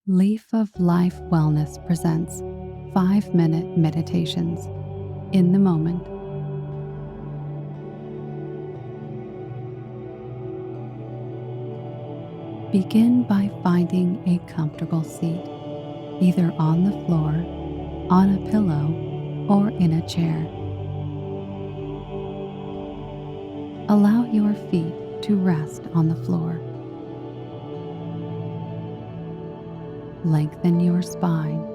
Leaf of Life Wellness presents 5-minute meditations in the moment. Begin by finding a comfortable seat, either on the floor, on a pillow, or in a chair. Allow your feet to rest on the floor. Lengthen your spine.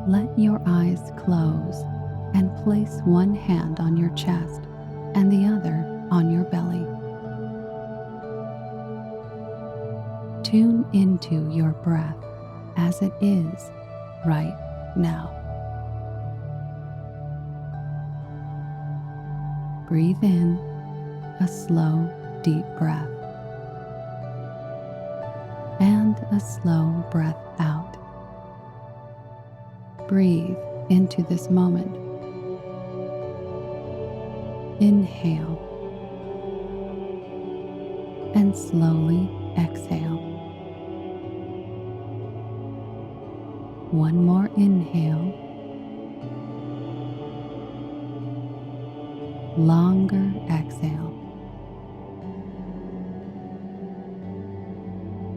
Let your eyes close and place one hand on your chest and the other on your belly. Tune into your breath as it is right now. Breathe in a slow, deep breath and a slow breath out. Breathe into this moment. Inhale and slowly exhale. One more inhale. Longer exhale.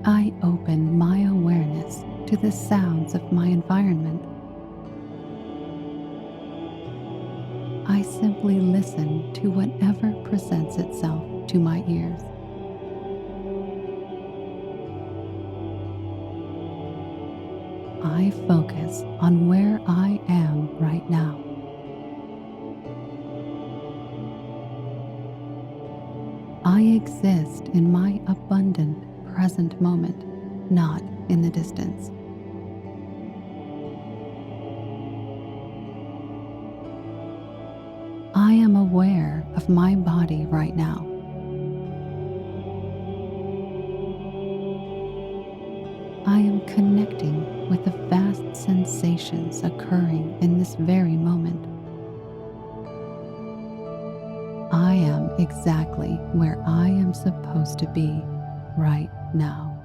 I open my awareness to the sounds of my environment. I simply listen to whatever presents itself to my ears. I focus on where I am right now. I exist in my abundant present moment, not in the distance. I am aware of my body right now. I am connecting with the vast sensations occurring in this very moment. I am exactly where I am supposed to be right now.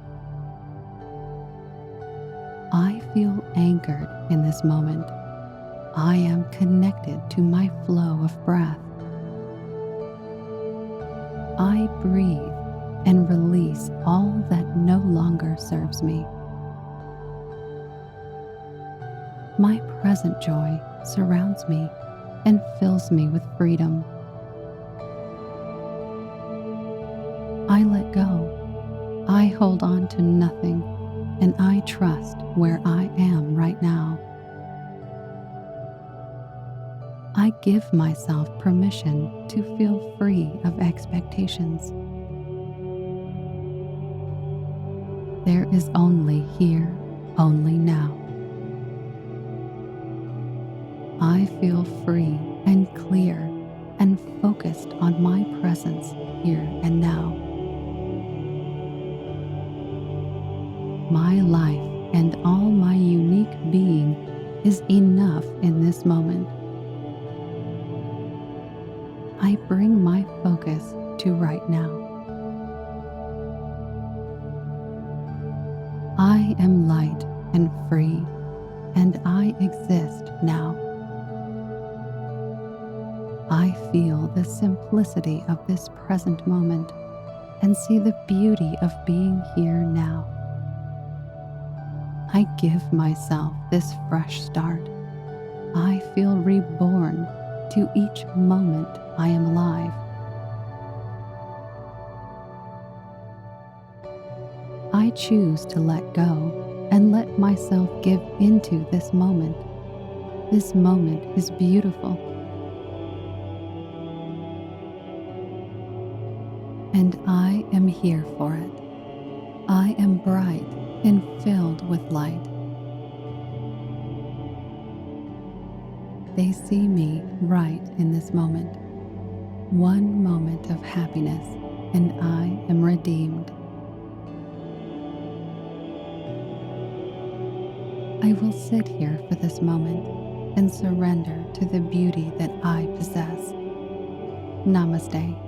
I feel anchored in this moment. I am connected to my flow of breath. I breathe and release all that no longer serves me. My present joy surrounds me and fills me with freedom. I let go. I hold on to nothing, and I trust where I am right now. I give myself permission to feel free of expectations. There is only here, only now. I feel free and clear and focused on my presence here and now. My life and all my unique being is enough in this moment. I bring my focus to right now. I am light and free, and I exist now. I feel the simplicity of this present moment and see the beauty of being here now. I give myself this fresh start. I feel reborn to each moment I am alive. I choose to let go and let myself give into this moment. This moment is beautiful. And I am here for it. I am bright and filled with light. They see me right in this moment. One moment of happiness, and I am redeemed. I will sit here for this moment and surrender to the beauty that I possess. Namaste.